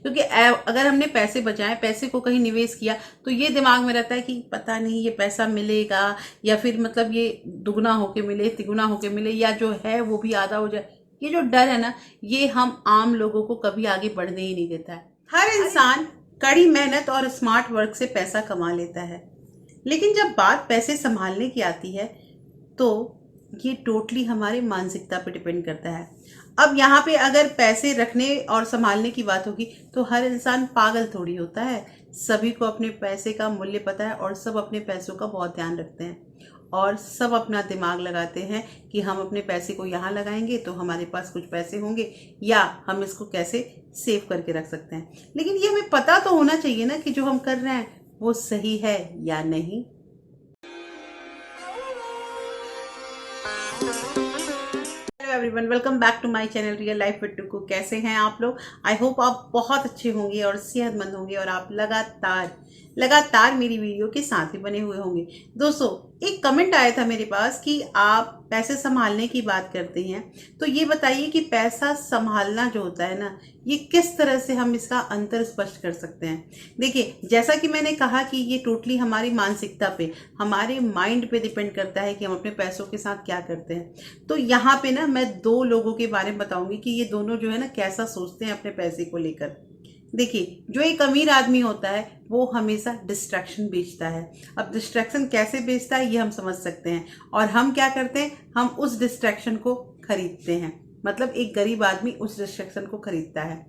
क्योंकि अगर हमने पैसे बचाए, पैसे को कहीं निवेश किया, तो ये दिमाग में रहता है कि पता नहीं ये पैसा मिलेगा या फिर मतलब ये दुगना होके मिले, तिगुना होके मिले, या जो है वो भी आधा हो जाए। ये जो डर है ना, ये हम आम लोगों को कभी आगे बढ़ने ही नहीं देता है। हर इंसान कड़ी मेहनत और स्मार्ट वर्क से पैसा कमा लेता है, लेकिन जब बात पैसे संभालने की आती है तो ये टोटली हमारे मानसिकता पे डिपेंड करता है। अब यहाँ पे अगर पैसे रखने और संभालने की बात होगी तो हर इंसान पागल थोड़ी होता है। सभी को अपने पैसे का मूल्य पता है और सब अपने पैसों का बहुत ध्यान रखते हैं और सब अपना दिमाग लगाते हैं कि हम अपने पैसे को यहाँ लगाएंगे तो हमारे पास कुछ पैसे होंगे या हम इसको कैसे सेव करके रख सकते हैं। लेकिन ये हमें पता तो होना चाहिए ना कि जो हम कर रहे हैं वो सही है या नहीं। Hello everyone, welcome back to my channel real life with Tuku. कैसे हैं आप लोग? आई होप आप बहुत अच्छे होंगे और सेहतमंद होंगे और आप लगातार मेरी वीडियो के साथ ही बने हुए होंगे। दोस्तों, एक कमेंट आया था मेरे पास कि आप पैसे संभालने की बात करते हैं, तो ये बताइए कि पैसा संभालना जो होता है ना, ये किस तरह से हम इसका अंतर स्पष्ट कर सकते हैं। देखिए, जैसा कि मैंने कहा कि ये टोटली हमारी मानसिकता पे, हमारे माइंड पे डिपेंड करता है कि हम अपने पैसों के साथ क्या करते हैं। तो यहाँ पे ना मैं दो लोगों के बारे में बताऊंगी कि ये दोनों जो है ना कैसा सोचते हैं अपने पैसे को लेकर। देखिए, जो एक अमीर आदमी होता है वो हमेशा डिस्ट्रैक्शन बेचता है। अब डिस्ट्रैक्शन कैसे बेचता है ये हम समझ सकते हैं, और हम क्या करते हैं, हम उस डिस्ट्रैक्शन को खरीदते हैं। मतलब एक गरीब आदमी उस डिस्ट्रैक्शन को खरीदता है।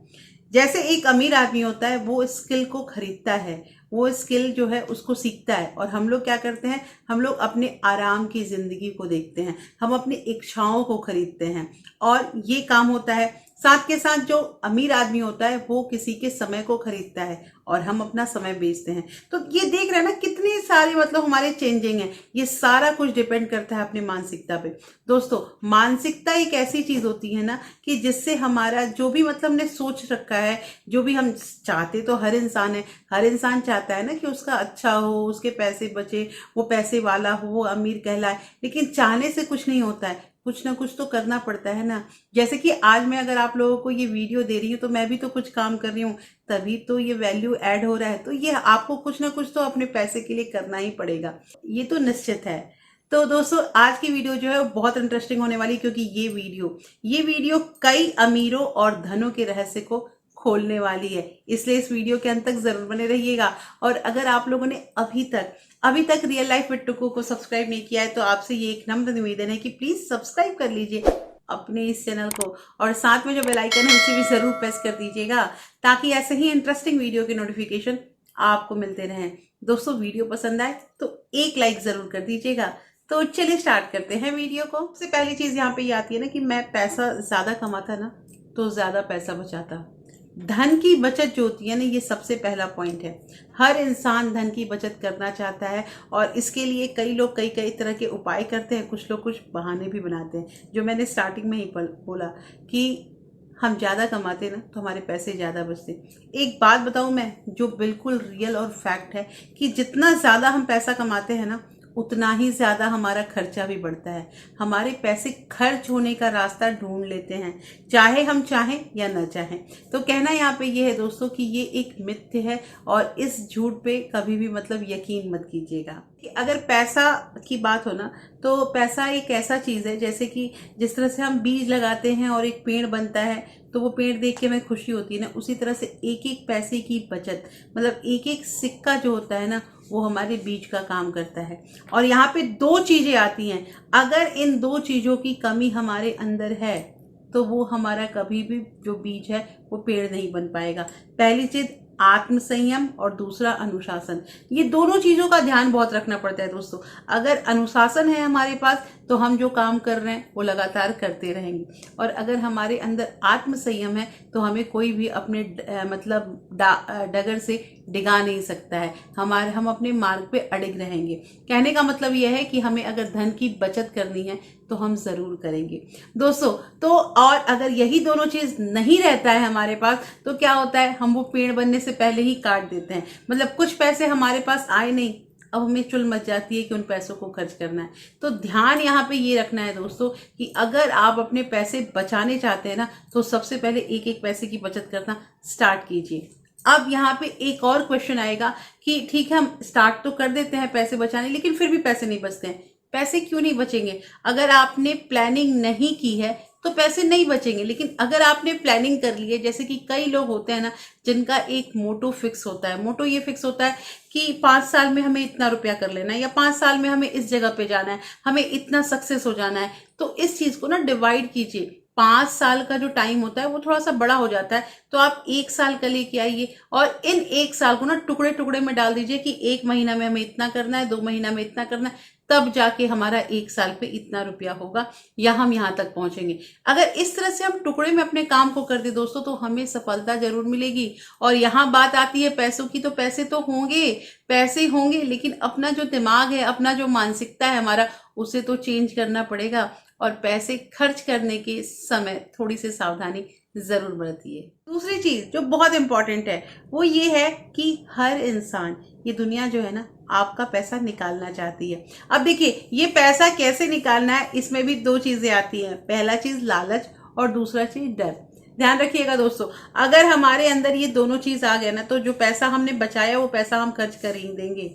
जैसे एक अमीर आदमी होता है वो स्किल को खरीदता है, वो स्किल जो है उसको सीखता है। और हम लोग क्या करते हैं, हम लोग अपने आराम की जिंदगी को देखते हैं, हम अपनी इच्छाओं को खरीदते हैं, और ये काम होता है। साथ के साथ जो अमीर आदमी होता है वो किसी के समय को खरीदता है और हम अपना समय बेचते हैं। तो ये देख रहे हैं ना कितनी सारी मतलब हमारे चेंजिंग है। ये सारा कुछ डिपेंड करता है अपनी मानसिकता पे। दोस्तों, मानसिकता एक ऐसी चीज होती है ना कि जिससे हमारा जो भी मतलब हमने सोच रखा है, जो भी हम चाहते, तो हर इंसान है, हर इंसान चाहता है ना कि उसका अच्छा हो, उसके पैसे बचे, वो पैसे वाला हो, वो अमीर कहलाए। लेकिन चाहने से कुछ नहीं होता है, कुछ ना कुछ तो करना पड़ता है ना। जैसे कि आज मैं अगर आप लोगों को ये वीडियो दे रही हूँ तो मैं भी तो कुछ काम कर रही हूँ, तभी तो ये वैल्यू ऐड हो रहा है। तो ये आपको कुछ ना कुछ तो अपने पैसे के लिए करना ही पड़ेगा, ये तो निश्चित है। तो दोस्तों, आज की वीडियो जो है वो बहुत इंटरेस्टिंग होने वाली, क्योंकि ये वीडियो कई अमीरों और धनों के रहस्य को खोलने वाली है। इसलिए इस वीडियो के अंत तक जरूर बने रहिएगा। और अगर आप लोगों ने अभी तक रियल लाइफ विद टुकू को सब्सक्राइब नहीं किया है तो आपसे ये एक नम्र निवेदन है कि प्लीज सब्सक्राइब कर लीजिए अपने इस चैनल को, और साथ में जो बेल आइकन है उसे भी जरूर प्रेस कर दीजिएगा, ताकि ऐसे ही इंटरेस्टिंग वीडियो के नोटिफिकेशन आपको मिलते रहें। दोस्तों, वीडियो पसंद आए तो एक लाइक जरूर कर दीजिएगा। तो चलिए स्टार्ट करते हैं वीडियो को। सबसे पहली चीज यहाँ पे ये आती है ना कि मैं पैसा ज्यादा कमाता ना तो ज्यादा पैसा बचाता। धन की बचत जो होती है ना, ये सबसे पहला पॉइंट है। हर इंसान धन की बचत करना चाहता है, और इसके लिए कई लोग कई कई तरह के उपाय करते हैं। कुछ लोग कुछ बहाने भी बनाते हैं, जो मैंने स्टार्टिंग में ही बोला कि हम ज़्यादा कमाते ना तो हमारे पैसे ज़्यादा बचते। एक बात बताऊं मैं, जो बिल्कुल रियल और फैक्ट है, कि जितना ज़्यादा हम पैसा कमाते हैं ना उतना ही ज़्यादा हमारा खर्चा भी बढ़ता है। हमारे पैसे खर्च होने का रास्ता ढूंढ लेते हैं, चाहे हम चाहें या न चाहें। तो कहना यहाँ पे ये है दोस्तों कि ये एक मिथ्य है, और इस झूठ पे कभी भी मतलब यकीन मत कीजिएगा। कि अगर पैसा की बात हो ना, तो पैसा एक ऐसा चीज़ है जैसे कि जिस तरह से हम बीज लगाते हैं और एक पेड़ बनता है, तो वो पेड़ देख के हमें खुशी होती है ना, उसी तरह से एक एक पैसे की बचत, मतलब एक एक सिक्का जो होता है ना, वो हमारे बीज का काम करता है। और यहाँ पे दो चीजें आती हैं। अगर इन दो चीजों की कमी हमारे अंदर है तो वो हमारा कभी भी जो बीज है वो पेड़ नहीं बन पाएगा। पहली चीज आत्म संयम, और दूसरा अनुशासन। ये दोनों चीजों का ध्यान बहुत रखना पड़ता है दोस्तों। अगर अनुशासन है हमारे पास तो हम जो काम कर रहे हैं वो लगातार करते रहेंगे, और अगर हमारे अंदर आत्म संयम है तो हमें कोई भी अपने मतलब डगर से डिगा नहीं सकता है। हम अपने मार्ग पे अड़िग रहेंगे। कहने का मतलब यह है कि हमें अगर धन की बचत करनी है तो हम जरूर करेंगे दोस्तों। तो और अगर यही दोनों चीज नहीं रहता है हमारे पास तो क्या होता है, हम वो पेड़ बनने से पहले ही काट देते हैं। मतलब कुछ पैसे हमारे पास आए नहीं, अब हमें चुल मच जाती है कि उन पैसों को खर्च करना है। तो ध्यान यहाँ पे ये रखना है दोस्तों कि अगर आप अपने पैसे बचाने चाहते हैं ना, तो सबसे पहले एक एक पैसे की बचत करना स्टार्ट कीजिए। अब यहाँ पे एक और क्वेश्चन आएगा कि ठीक है, हम स्टार्ट तो कर देते हैं पैसे बचाने, लेकिन फिर भी पैसे नहीं बचते हैं। पैसे क्यों नहीं बचेंगे? अगर आपने प्लानिंग नहीं की है तो पैसे नहीं बचेंगे, लेकिन अगर आपने प्लानिंग कर ली है, जैसे कि कई लोग होते हैं ना जिनका एक मोटो फिक्स होता है। मोटो ये फिक्स होता है कि 5 साल में हमें इतना रुपया कर लेना है, या 5 साल में हमें इस जगह पे जाना है, हमें इतना सक्सेस हो जाना है। तो इस चीज को ना डिवाइड कीजिए। 5 साल का जो टाइम होता है वो थोड़ा सा बड़ा हो जाता है, तो आप 1 साल का लेके आइए और इन 1 साल को ना टुकड़े टुकड़े में डाल दीजिए कि 1 महीना में हमें इतना करना है, 2 महीना में इतना करना है, तब जाके हमारा 1 साल पे इतना रुपया होगा या हम यहाँ तक पहुंचेंगे। अगर इस तरह से हम टुकड़े में अपने काम को कर दे दोस्तों, तो हमें सफलता जरूर मिलेगी। और यहाँ बात आती है पैसों की, तो पैसे तो होंगे, पैसे होंगे, लेकिन अपना जो दिमाग है, अपना जो मानसिकता है हमारा, उसे तो चेंज करना पड़ेगा। और पैसे खर्च करने के समय थोड़ी सी सावधानी जरूर बरतिए। दूसरी चीज जो बहुत इंपॉर्टेंट है वो ये है कि हर इंसान, ये दुनिया जो है ना, आपका पैसा निकालना चाहती है। अब देखिए, ये पैसा कैसे निकालना है, इसमें भी 2 चीजें आती हैं। पहला चीज लालच और दूसरा चीज डर। ध्यान रखिएगा दोस्तों, अगर हमारे अंदर ये दोनों चीज आ गया ना, तो जो पैसा हमने बचाया वो पैसा हम खर्च कर ही देंगे।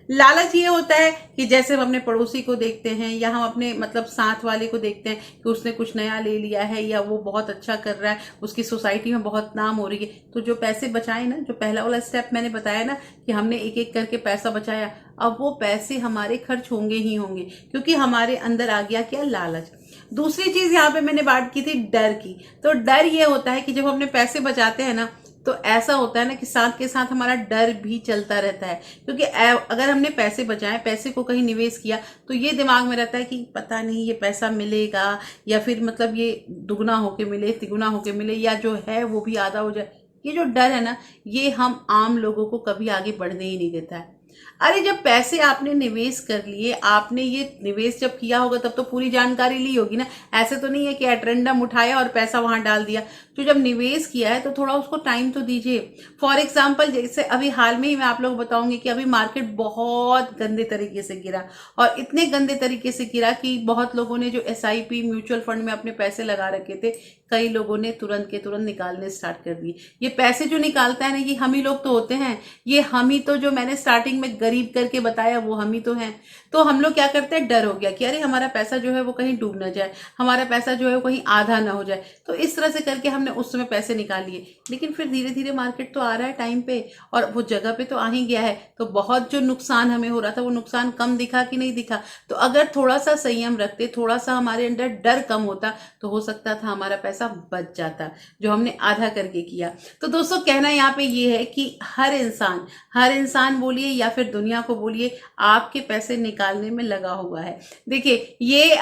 लालच ये होता है कि जैसे हम अपने पड़ोसी को देखते हैं या हम अपने मतलब साथ वाले को देखते हैं कि उसने कुछ नया ले लिया है या वो बहुत अच्छा कर रहा है, उसकी सोसाइटी में बहुत नाम हो रही है, तो जो पैसे बचाए ना, जो पहला वाला स्टेप मैंने बताया ना कि हमने एक एक करके पैसा बचाया, अब वो पैसे हमारे खर्च होंगे ही होंगे, क्योंकि हमारे अंदर आ गया क्या, लालच। दूसरी चीज यहाँ पे मैंने बात की थी डर की। तो डर ये होता है कि जब हमने पैसे बचाते हैं ना, तो ऐसा होता है ना कि साथ के साथ हमारा डर भी चलता रहता है, क्योंकि अगर हमने पैसे बचाए, पैसे को कहीं निवेश किया, तो ये दिमाग में रहता है कि पता नहीं ये पैसा मिलेगा या फिर मतलब ये दुगना होके मिले, तिगुना होके मिले, या जो है वो भी आधा हो जाए। ये जो डर है ना, ये हम आम लोगों को कभी आगे बढ़ने ही नहीं देता है। अरे जब पैसे आपने निवेश कर लिए, आपने ये निवेश जब किया होगा तब तो पूरी जानकारी ली होगी ना। ऐसे तो नहीं है कि एट रैंडम उठाया और पैसा वहां डाल दिया। तो जब निवेश किया है तो थोड़ा उसको टाइम तो दीजिए। फॉर एग्जाम्पल, जैसे अभी हाल में ही मैं आप लोग बताऊंगी कि अभी मार्केट बहुत गंदे तरीके से गिरा, और इतने गंदे तरीके से गिरा कि बहुत लोगों ने जो SIP म्यूचुअल फंड में अपने पैसे लगा रखे थे, कई लोगों ने तुरंत के तुरंत निकालने स्टार्ट कर दिए। ये पैसे जो निकालता है ना, ये हम ही लोग तो होते हैं। ये हम ही तो, जो मैंने स्टार्टिंग में गरीब करके बताया, वो हम ही तो हैं। तो हम लोग क्या करते हैं, डर हो गया कि अरे हमारा पैसा जो है वो कहीं डूब ना जाए, हमारा पैसा जो है वो कहीं आधा ना हो जाए। तो इस तरह से करके हमने उस समय पैसे निकाल लिए, लेकिन फिर धीरे धीरे मार्केट तो आ रहा है टाइम पे, और वो जगह पे तो आ ही गया है। तो बहुत जो नुकसान हमें हो रहा था, वो नुकसान कम दिखा कि नहीं दिखा। तो अगर थोड़ा सा संयम रखते, थोड़ा सा हमारे अंदर डर कम होता, तो हो सकता था हमारा पैसा बच जाता, जो हमने आधा करके किया। तो दोस्तों, कहना यहाँ पे ये है कि हर इंसान बोलिए या फिर दुनिया को बोलिए, आपके पैसे निकालने में लगा हुआ है। देखिए, ये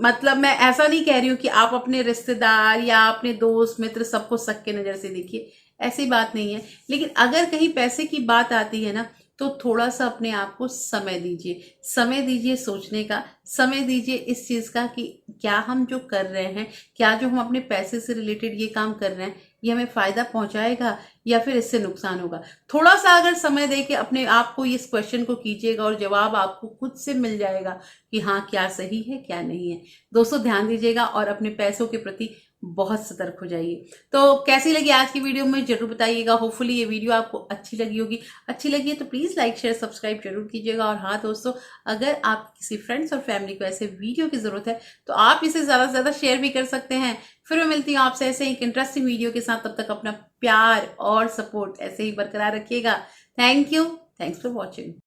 मतलब मैं ऐसा नहीं कह रही हूँ कि आप अपने रिश्तेदार या अपने दोस्त मित्र सबको शक के नजर से देखिए, ऐसी बात नहीं है। लेकिन अगर कहीं पैसे की बात आती है ना, तो थोड़ा सा अपने आप को समय दीजिए, समय दीजिए सोचने का, समय दीजिए इस चीज का कि क्या हम जो कर रहे हैं, क्या जो हम अपने पैसे से रिलेटेड ये काम कर रहे हैं, ये हमें फायदा पहुंचाएगा या फिर इससे नुकसान होगा। थोड़ा सा अगर समय दे के अपने आप को इस क्वेश्चन को कीजिएगा, और जवाब आपको खुद से मिल जाएगा कि हाँ, क्या सही है क्या नहीं है। दोस्तों, ध्यान दीजिएगा और अपने पैसों के प्रति बहुत सतर्क हो जाइए। तो कैसी लगी आज की वीडियो में जरूर बताइएगा। होपफुली ये वीडियो आपको अच्छी लगी होगी। अच्छी लगी है तो प्लीज लाइक शेयर सब्सक्राइब जरूर कीजिएगा। और हाँ दोस्तों, अगर आप किसी फ्रेंड्स और फैमिली को ऐसे वीडियो की जरूरत है, तो आप इसे ज्यादा से ज्यादा शेयर भी कर सकते हैं। फिर मैं मिलती हूँ आपसे ऐसे एक इंटरेस्टिंग वीडियो के साथ। तब तक अपना प्यार और सपोर्ट ऐसे ही बरकरार रखिएगा। Thank you, thanks for watching.